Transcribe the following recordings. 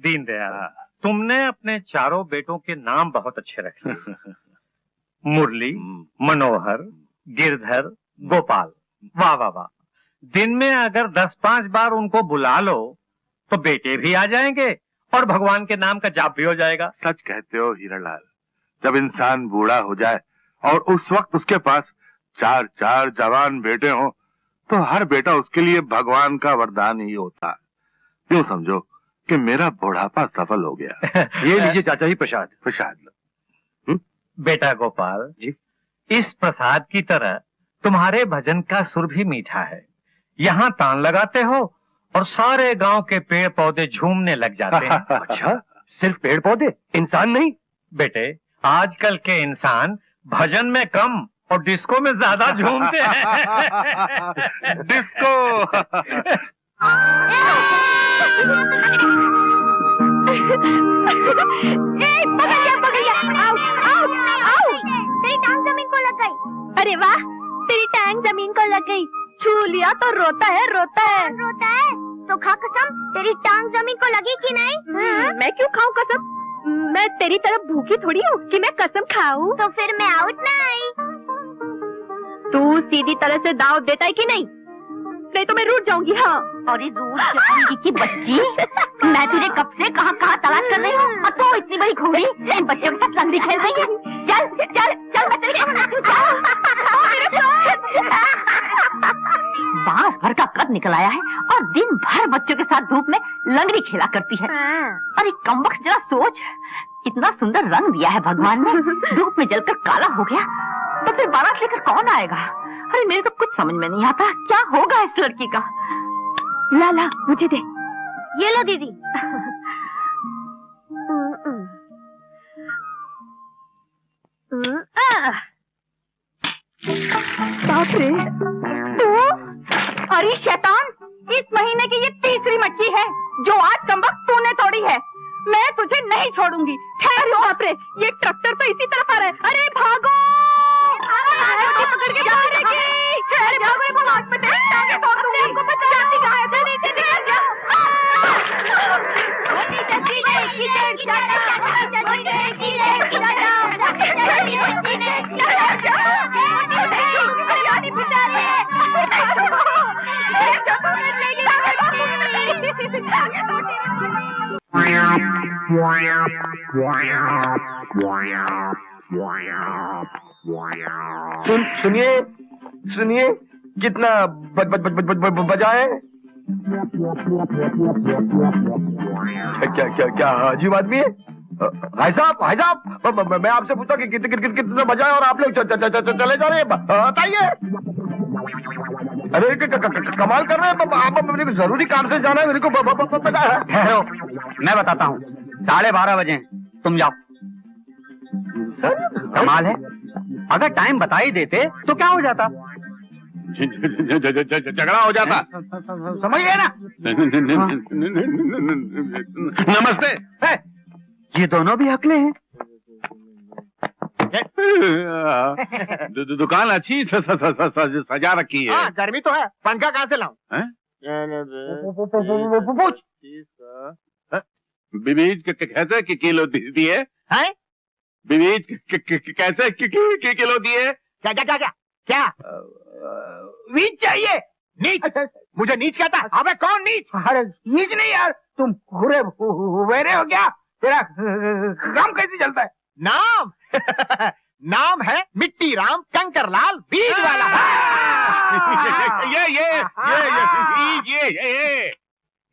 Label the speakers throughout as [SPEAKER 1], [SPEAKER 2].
[SPEAKER 1] दीनदयाल, तुमने अपने चारों बेटों के नाम बहुत अच्छे रखे। मुरली, मनोहर, गिरधर, गोपाल। वाह वाह वाह। दिन में अगर 10-5 बार उनको बुला लो तो बेटे भी आ जाएंगे और भगवान के नाम का जाप भी हो जाएगा।
[SPEAKER 2] सच कहते हो हीरालाल, जब इंसान बूढ़ा हो जाए और उस वक्त उसके पास 4 जवान बेटे हों तो हर बेटा उसके लिए भगवान का वरदान ही होता है। यूं समझो कि मेरा बुढ़ापा सफल हो गया।
[SPEAKER 1] ये लीजिए चाचा जी प्रसाद।
[SPEAKER 2] प्रसाद लो।
[SPEAKER 1] बेटा गोपाल जी, इस प्रसाद की तरह तुम्हारे भजन का सुर भी मीठा है। यहाँ तान लगाते हो और सारे गांव के पेड़ पौधे झूमने लग जाते हैं।
[SPEAKER 3] अच्छा, सिर्फ पेड़ पौधे, इंसान नहीं?
[SPEAKER 1] बेटे, आजकल के इंसान भजन में कम और डिस्को में ज्यादा झूमते हैं।
[SPEAKER 2] डिस्को।
[SPEAKER 4] तेरी टांग जमीन को लग गई। अरे वाह, तेरी टांग जमीन को लग गई। छू लिया तो रोता है। रोता है तो खा कसम, तेरी टांग जमीन को लगी कि नहीं? मैं क्यों खाऊं कसम? मैं तेरी तरफ भूखी थोड़ी हूँ कि मैं कसम खाऊं। तो फिर मैं आउट ना आई। तू सीधी तरह से दाव देता है कि नहीं? नहीं तो मैं रूठ जाऊंगी। हाँ,
[SPEAKER 5] अरे रूठ जाऊंगी की बच्ची, मैं तुझे कब से कहाँ तलाश कर रही हूँ और तू इतनी बड़ी घोड़ी इन बच्चों के साथ लंगड़ी खेल रही है। चल चल चल, मैं तेरे बांस भर का कद निकल आया है और दिन भर बच्चों के साथ धूप में लंगड़ी खेला करती है। अरे कमबख्त, जरा सोच, इतना सुंदर रंग दिया है भगवान ने, धूप में जलकर काला हो गया तो फिर बारात लेकर कौन आएगा? अरे मेरे तो कुछ समझ में नहीं आता, क्या होगा इस लड़की का।
[SPEAKER 4] ला मुझे दे। ये लो दीदी।
[SPEAKER 5] बाप रे, तू? अरे शैतान, इस महीने की ये तीसरी मटकी है जो आज कमबख्त तूने तोड़ी है। मैं तुझे नहीं छोड़ूंगी। ठहर। बाप रे, ये ट्रैक्टर तो इसी तरफ आ रहा है। अरे भागो, पकड़ के भागेगी। ठहर, भागो रे भगवान, मैं तेरी टांगे तोड़ दूंगी। हमको बचा। जल्दी निकल जा।
[SPEAKER 3] सुनिए, कितना बजा है? क्या अजीब आदमी है? भाई साहब, मैं आपसे पूछता कि कितना बजा है और आप लोग चले जा रहे हैं। बताइए। अरे कमाल कर रहे हैं आप। मेरे को जरूरी काम से जाना है, मेरे को बजा है।
[SPEAKER 6] ठहरो, मैं बताता हूँ। 12:30 बजे तुम जाओ।
[SPEAKER 3] सर
[SPEAKER 6] कमाल है, अगर टाइम बता ही देते तो क्या हो जाता?
[SPEAKER 2] झगड़ा हो जाता।
[SPEAKER 6] समझ गए ना?
[SPEAKER 2] नमस्ते।
[SPEAKER 6] ये दोनों भी हकले हैं।
[SPEAKER 2] दुकान अच्छी सजा रखी है।
[SPEAKER 3] गर्मी तो है, पंखा कहाँ से लाऊं? पूछ।
[SPEAKER 2] बीज कैसे किलो दिए? बीज कैसे किलो दिए?
[SPEAKER 3] क्या नीच चाहिए? नीच? मुझे नीच कहता? अबे कौन नीच? अरे नीच नहीं यार, तुम घुरे हुए हो क्या? तेरा काम कैसे चलता है? नाम नाम है मिट्टी राम कंकर लाल बीज वाला।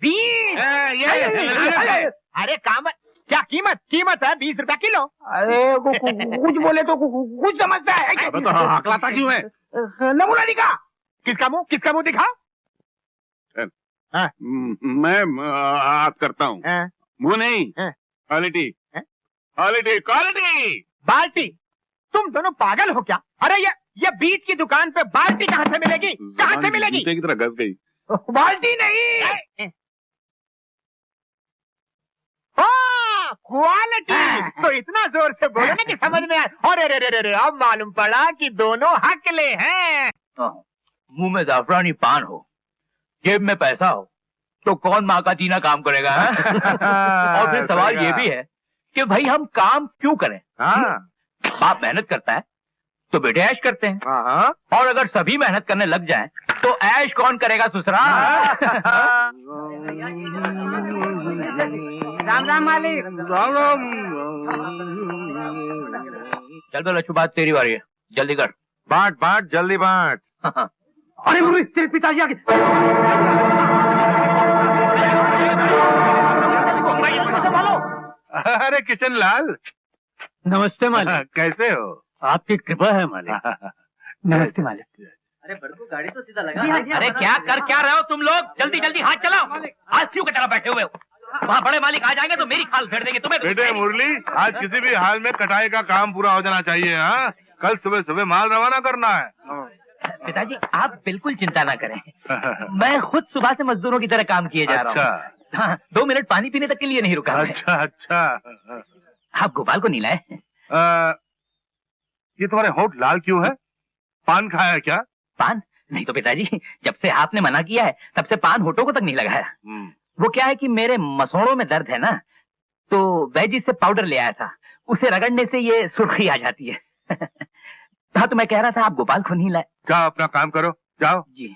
[SPEAKER 3] बीज। अरे काम क्या कीमत है? 20 रुपया किलो। अरे कुछ बोले तो कुछ समझता है।
[SPEAKER 2] तो हकलाता क्यों है?
[SPEAKER 3] नमूना दिखा। किसका मुंह दिखा?
[SPEAKER 2] मैं हाथ करता हूँ, मुंह नहीं। क्वालिटी
[SPEAKER 3] बाल्टी। तुम दोनों पागल हो क्या? अरे ये बीज की दुकान पे बाल्टी कहाँ से मिलेगी? कहाँ से मिलेगी?
[SPEAKER 2] की तरह घस गई।
[SPEAKER 3] बाल्टी नहीं, क्वालिटी। तो इतना जोर से बोलो ना कि समझ में आए। अरे अब मालूम पड़ा कि दोनों हकले हैं।
[SPEAKER 6] मुंह में जाफरानी पान हो, जेब में पैसा हो
[SPEAKER 3] तो कौन माँ का जीना काम करेगा? और फिर सवाल ये भी है कि भाई हम काम क्यों करें? बाप मेहनत करता है तो बेटे ऐश करते हैं। और अगर सभी मेहनत करने लग जाएं तो ऐश कौन करेगा ससुरा?
[SPEAKER 6] राम राम मालिक।
[SPEAKER 3] चल तो लच्छू, बात तेरी बारी है, जल्दी कर।
[SPEAKER 2] बांट बांट जल्दी बांट।
[SPEAKER 6] अरे मुर्री, तेरे पिताजी आ गए।
[SPEAKER 2] अरे किशन लाल,
[SPEAKER 1] नमस्ते मालिक।
[SPEAKER 2] कैसे हो?
[SPEAKER 1] आपकी कृपा है मालिक।
[SPEAKER 6] नमस्ते मालिक।
[SPEAKER 7] अरे बड़कू गाड़ी तो सीधा लगा।
[SPEAKER 3] अरे क्या रहे हो तुम लोग? जल्दी जल्दी हाथ चलाओ। आज क्यों की तरह बैठे हुए हो? वहाँ बड़े मालिक आ जाएंगे तो मेरी खाल फेर देंगे तुम्हें।
[SPEAKER 2] बेटे मुरली, आज किसी भी हाल में कटाई का काम पूरा हो जाना चाहिए। हाँ, कल सुबह सुबह माल रवाना करना है।
[SPEAKER 3] पिताजी आप बिल्कुल चिंता ना करें, मैं खुद सुबह से मजदूरों की तरह काम किए जा रहा हूँ। हाँ, 2 मिनट पानी पीने तक के लिए नहीं रुका।
[SPEAKER 2] अच्छा अच्छा।
[SPEAKER 3] आप गोपाल को नहीं लाए?
[SPEAKER 2] ये तुम्हारे होठ लाल क्यों है? पान खाया है क्या?
[SPEAKER 3] पान नहीं तो पिताजी, जब से आपने मना किया है तब से पान होठों को तक नहीं लगाया। वो क्या है कि मेरे मसोड़ों में दर्द है ना, तो वैजी से पाउडर ले आया था, उसे रगड़ने से ये सुर्खी आ जाती है। हाँ तो मैं कह रहा था आप गोपाल को नहीं लाए।
[SPEAKER 2] जाओ अपना काम करो, जाओ।
[SPEAKER 3] जी।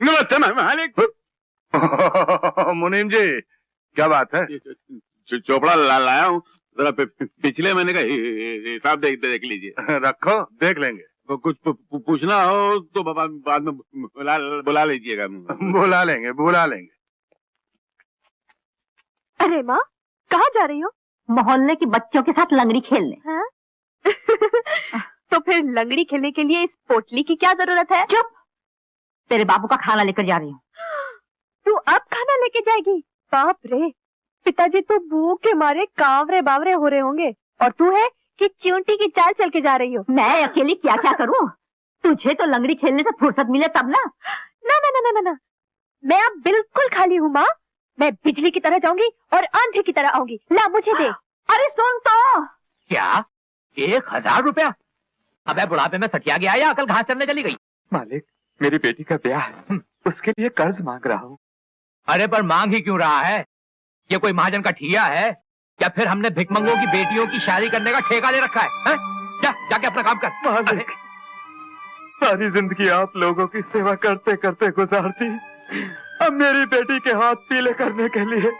[SPEAKER 2] नमस्ते मालिक। मुनीम जी, क्या बात है?
[SPEAKER 8] चोपड़ा लाया हूँ, जरा पिछले महीने का हिसाब देख लीजिए।
[SPEAKER 2] रखो, देख लेंगे।
[SPEAKER 8] कुछ पूछना हो तो बाद में बुला लीजिएगा।
[SPEAKER 2] बुला लेंगे।
[SPEAKER 4] अरे माँ, कहाँ जा रही हो?
[SPEAKER 5] मोहल्ले के बच्चों के साथ लंगड़ी खेलने।
[SPEAKER 4] हाँ? तो फिर लंगड़ी खेलने के लिए इस पोटली की क्या जरूरत है?
[SPEAKER 5] चुप, तेरे बाबू का खाना लेकर जा रही हूँ।
[SPEAKER 4] तू अब खाना लेके जाएगी? बाप रे, पिताजी तो भूख के मारे कावरे बावरे हो रहे होंगे, और तू है कि चींटी की चाल चल के जा रही हो।
[SPEAKER 5] मैं अकेली क्या क्या करूँ? तुझे तो लंगड़ी खेलने से फुर्सत मिले तब ना।
[SPEAKER 4] ना ना ना ना ना ना, मैं अब बिल्कुल खाली हूँ माँ। मैं बिजली की तरह जाऊंगी और आंधी की तरह आऊंगी। ला मुझे दे।
[SPEAKER 5] अरे सुन तो।
[SPEAKER 3] क्या 1000 रुपया? अबे बुढ़ापे में सटिया गया या अकल घास चरने चली गई?
[SPEAKER 9] मालिक, मेरी बेटी का ब्याह है, उसके लिए कर्ज मांग रहा हूँ।
[SPEAKER 3] अरे पर मांग ही क्यों रहा है? ये कोई महाजन का ठिया है या फिर हमने भिकमंगों की बेटियों की शादी करने का ठेका ले रखा है? जाके अपना काम कर।
[SPEAKER 9] मालिक, सारी जिंदगी आप लोगों की सेवा करते करते गुजार दी। अब मेरी बेटी के हाथ पीले करने के लिए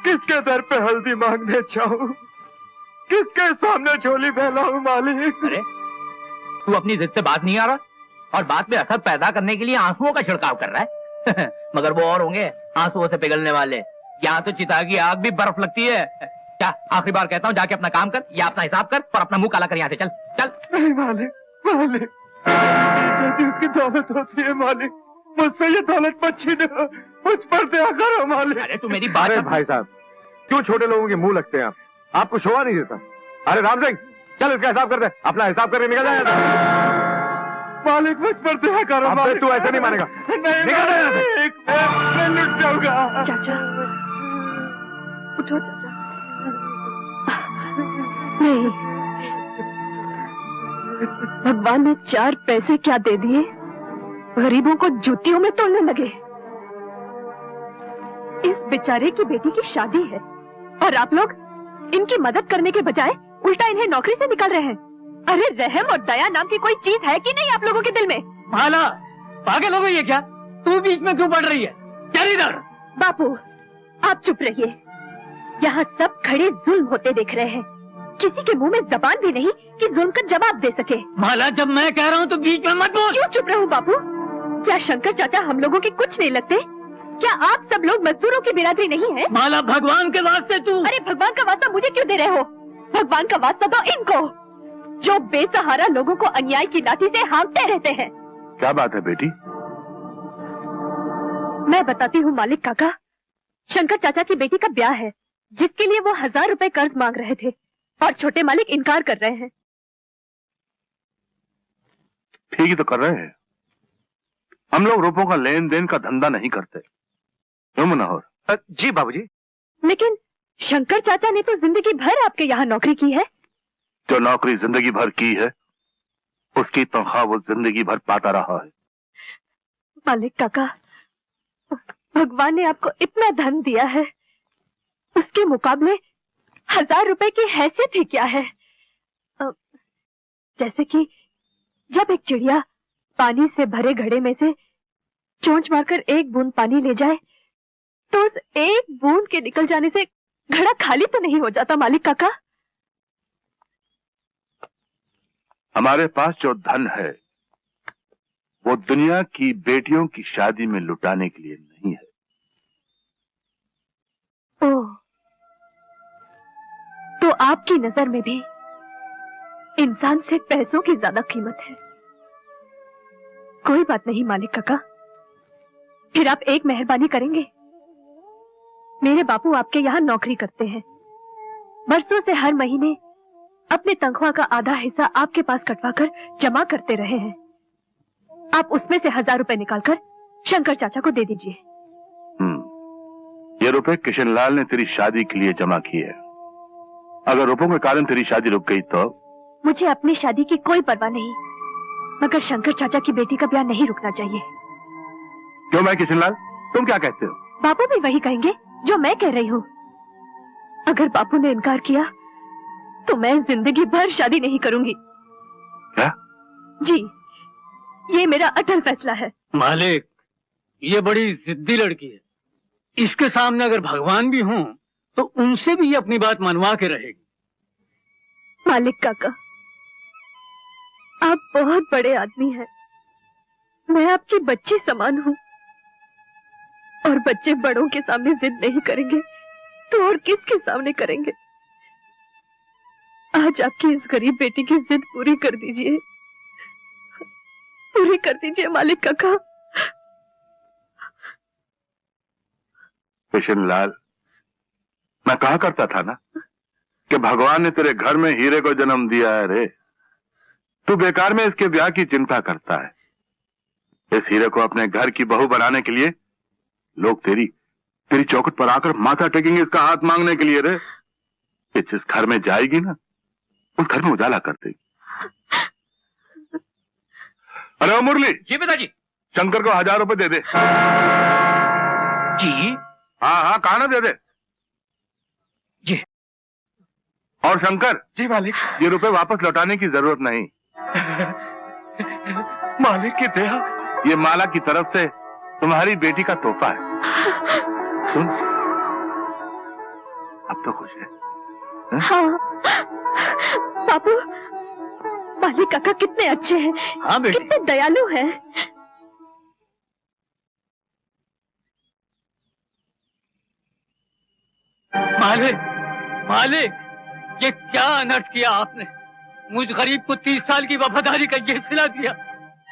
[SPEAKER 9] किसके दर पे हल्दी मांगने जाऊं? किसके सामने झोली फैलाऊं मालिक?
[SPEAKER 3] अरे तू अपनी जिद से बात नहीं आ रहा और बात में असर पैदा करने के लिए आंसुओं का छिड़काव कर रहा है। मगर वो और होंगे आंसुओं से पिघलने वाले। यहाँ तो चिता की आग भी बर्फ लगती है। क्या आखिरी बार कहता हूँ, जाके अपना काम कर या अपना हिसाब कर और अपना मुंह काला कर यहाँ से चल चल।
[SPEAKER 9] नहीं मालिक, मालिक, उसकी दौलत होती है मालिक, मुझसे ये दौलत मत छीनो, मुझ पर दया करो मालिक।
[SPEAKER 3] अरे तू मेरी बात।
[SPEAKER 9] अरे भाई साहब, क्यों छोटे लोगों के मुंह लगते हैं आप? आपको शोभा नहीं देता? अरे राम सिंह, चल इसका हिसाब कर दे, अपना हिसाब करके निकल जाएगा। मालिक मुझ पर दया करो मालिक। तू ऐसे नहीं मानेगा। नहीं मालिक, मैं लुट जाऊंगा।
[SPEAKER 4] चाचा उठो चाचा। नहीं, भगवान ने 4 पैसे क्या दे दिए, गरीबों को जूतियों में तोड़ने लगे। इस बेचारे की बेटी की शादी है और आप लोग इनकी मदद करने के बजाय उल्टा इन्हें नौकरी से निकाल रहे हैं। अरे रहम और दया नाम की कोई चीज है कि नहीं आप लोगों के दिल में?
[SPEAKER 6] भाला, पागल हो गई है क्या? तू बीच में क्यों पड़ रही है? चल इधर।
[SPEAKER 4] बापू आप चुप रहिए, यहाँ सब खड़े जुल्म होते देख रहे हैं। किसी के मुंह में जबान भी नहीं कि जुल्म का जवाब दे सके।
[SPEAKER 6] भाला, जब मैं कह रहा हूँ तो बीच में मत बोल।
[SPEAKER 4] क्यों चुप रहूं बापू? क्या शंकर चाचा हम लोगों के कुछ नहीं लगते? क्या आप सब लोग मजदूरों की बिरादरी नहीं है?
[SPEAKER 6] भाला, भगवान के वास्ते तू।
[SPEAKER 4] अरे भगवान का वास्ता मुझे क्यों दे रहे हो? भगवान का वास्ता दो इनको, जो बेसहारा लोगों को अन्याय की लाठी से हाँकते रहते हैं।
[SPEAKER 2] क्या बात है बेटी?
[SPEAKER 4] मैं बताती हूँ मालिक काका, शंकर चाचा की बेटी का ब्याह है जिसके लिए वो 1000 रुपए कर्ज मांग रहे थे और छोटे मालिक इनकार कर रहे हैं।
[SPEAKER 2] ठीक ही तो कर रहे हैं। हम लोग रुपयों का लेन देन का धंधा नहीं करते, क्यों मनोहर?
[SPEAKER 1] जी बाबूजी।
[SPEAKER 5] लेकिन शंकर चाचा ने तो जिंदगी भर आपके यहाँ नौकरी की है।
[SPEAKER 2] जो नौकरी जिंदगी भर की है उसकी तनख्वाह वो जिंदगी भर पाता रहा है।
[SPEAKER 5] मालिक काका, भगवान ने आपको इतना धन दिया है, उसके मुकाबले 1000 रुपए की हैसियत ही क्या है। जैसे कि जब एक चिड़िया पानी से भरे घड़े में से चोंच मारकर एक बूंद पानी ले जाए तो उस एक बूंद के निकल जाने से घड़ा खाली तो नहीं हो जाता मालिक काका।
[SPEAKER 2] हमारे पास जो धन है वो दुनिया की बेटियों की शादी में लुटाने के लिए नहीं है।
[SPEAKER 5] ओह, तो आपकी नजर में भी इंसान से पैसों की ज्यादा कीमत है। कोई बात नहीं मालिक काका, फिर आप एक मेहरबानी करेंगे। मेरे बापू आपके यहाँ नौकरी करते हैं, बरसों से हर महीने अपने तनख्वाह का आधा हिस्सा आपके पास कटवाकर जमा करते रहे हैं। आप उसमें से 1000 रुपए निकालकर शंकर चाचा को दे दीजिए।
[SPEAKER 2] ये रुपए किशनलाल ने तेरी शादी के लिए जमा किए हैं। अगर रुपयों के कारण तेरी शादी रुक गई तो?
[SPEAKER 5] मुझे अपनी शादी की कोई परवाह नहीं, मगर शंकर चाचा की बेटी का ब्याह नहीं रुकना चाहिए।
[SPEAKER 2] क्यों मैं किशनलाल, तुम क्या कहते हो?
[SPEAKER 5] बापू भी वही कहेंगे जो मैं कह रही हूँ। अगर बापू ने इनकार किया तो मैं जिंदगी भर शादी नहीं करूंगी।
[SPEAKER 2] क्या?
[SPEAKER 5] जी, ये मेरा अटल फैसला है।
[SPEAKER 6] मालिक, ये बड़ी जिद्दी लड़की है। इसके सामने अगर भगवान भी हों तो उनसे भी ये अपनी बात मनवा के रहेगी।
[SPEAKER 5] मालिक काका, आप बहुत बड़े आदमी हैं। मैं आपकी बच्ची समान हूँ, और बच्चे बड़ों के सामने जिद नहीं करेंगे तो और किसके सामने करेंगे। आज आपकी इस गरीब बेटी की जिद पूरी कर दीजिए, पूरी कर दीजिए मालिक काका।
[SPEAKER 2] किशनलाल, मैं कहा करता था ना कि भगवान ने तेरे घर में हीरे को जन्म दिया है रे। तू बेकार में इसके ब्याह की चिंता करता है। इस हीरे को अपने घर की बहू बनाने के लिए लोग तेरी चौखट पर आकर माथा टेकेंगे इसका हाथ मांगने के लिए रे। ये जिस घर में जाएगी ना उस घर में उजाला कर देगी। अरे मुरली।
[SPEAKER 6] जी पिताजी।
[SPEAKER 2] शंकर को 1000 रुपए दे दे।
[SPEAKER 6] जी।
[SPEAKER 2] हाँ, कहा ना दे दे।
[SPEAKER 6] जी।
[SPEAKER 2] और शंकर।
[SPEAKER 9] जी मालिक।
[SPEAKER 2] ये रुपए वापस लौटाने की जरूरत नहीं।
[SPEAKER 9] मालिक की दया।
[SPEAKER 2] ये माला की तरफ से तुम्हारी बेटी का तोहफा है। सुन, अब तो खुश है?
[SPEAKER 5] हाँ बापू, मालिक काका कितने अच्छे हैं।
[SPEAKER 6] हाँ बेटी,
[SPEAKER 5] कितने दयालु हैं।
[SPEAKER 6] मालिक, ये क्या अनर्थ किया आपने। मुझ गरीब को 30 साल की वफादारी का ये सिला दिया।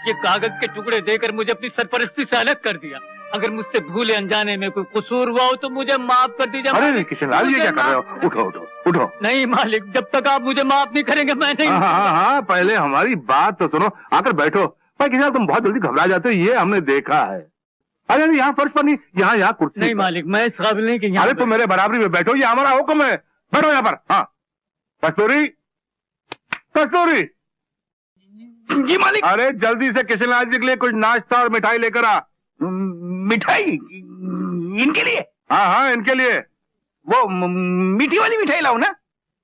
[SPEAKER 6] ये कागज के टुकड़े देकर मुझे अपनी सरपरस्ती से अलग कर दिया। अगर मुझसे भूले अनजाने में कोई कसूर हुआ हो तो मुझे माफ कर दीजिए।
[SPEAKER 2] अरे किशनलाल, ये क्या कर रहे हो? उठो।
[SPEAKER 6] नहीं मालिक, जब तक आप मुझे माफ नहीं करेंगे मैं नहीं।
[SPEAKER 2] हाँ, पहले हमारी बात तो सुनो। आकर बैठो। भाई किशनलाल, तुम बहुत जल्दी घबरा जाते हो, ये हमने देखा है। अरे यहाँ फर्श पर नहीं, यहाँ कुर्सी।
[SPEAKER 6] नहीं मालिक, मैं इस काबिल नहीं कि
[SPEAKER 2] अरे तुम मेरे बराबरी में बैठो, ये हमारा हुक्म है। बैठो यहाँ पर। हाँ, कस्तूरी।
[SPEAKER 3] जी मालिक।
[SPEAKER 2] अरे जल्दी से किशनलाल जी के लिए कुछ नाश्ता और मिठाई लेकर आ।
[SPEAKER 3] मिठाई? इनके लिए?
[SPEAKER 2] हाँ, इनके लिए।
[SPEAKER 3] वो मीठी वाली मिठाई लाओ ना।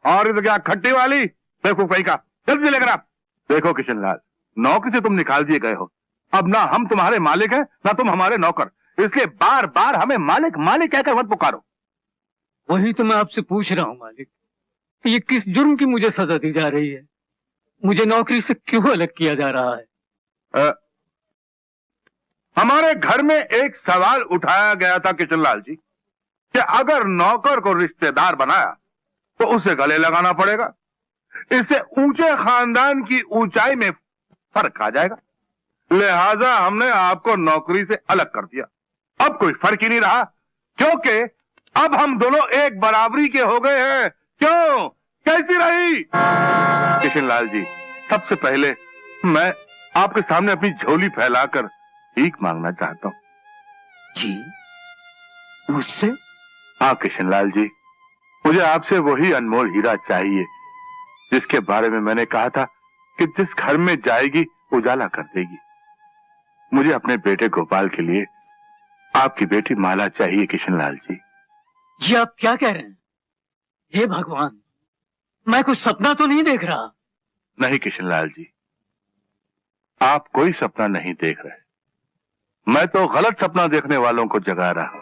[SPEAKER 2] और इधर क्या खट्टी वाली? बेवकूफ कहीं का। जल्दी लेकर आप। देखो किशनलाल, नौकरी से तुम निकाल दिए गए हो। अब ना हम तुम्हारे मालिक हैं ना तुम हमारे नौकर, इसलिए बार बार हमें मालिक कहकर मत पुकारो।
[SPEAKER 6] वही तो मैं आपसे पूछ रहा हूँ मालिक, ये किस जुर्म की मुझे सजा दी जा रही है? मुझे नौकरी से क्यों अलग किया जा रहा है?
[SPEAKER 2] हमारे घर में एक सवाल उठाया गया था किशनलाल जी कि अगर नौकर को रिश्तेदार बनाया तो उसे गले लगाना पड़ेगा। इससे ऊंचे खानदान की ऊंचाई में फर्क आ जाएगा। लिहाजा हमने आपको नौकरी से अलग कर दिया। अब कोई फर्क ही नहीं रहा, क्योंकि अब हम दोनों एक बराबरी के हो गए हैं। क्यों? कैसी रही? किशनलाल जी, सबसे पहले मैं आपके सामने अपनी झोली फैलाकर भीख मांगना चाहता हूं।
[SPEAKER 6] जी, मुझसे?
[SPEAKER 2] हाँ किशनलाल जी, मुझे आपसे वही अनमोल हीरा चाहिए जिसके बारे में मैंने कहा था कि जिस घर में जाएगी उजाला कर देगी। मुझे अपने बेटे गोपाल के लिए आपकी बेटी माला चाहिए किशनलाल जी।
[SPEAKER 6] ये आप क्या कह रहे हैं? हे भगवान, मैं कुछ सपना तो नहीं देख रहा?
[SPEAKER 2] नहीं किशनलाल जी, आप कोई सपना नहीं देख रहे। मैं तो गलत सपना देखने वालों को जगा रहा हूं।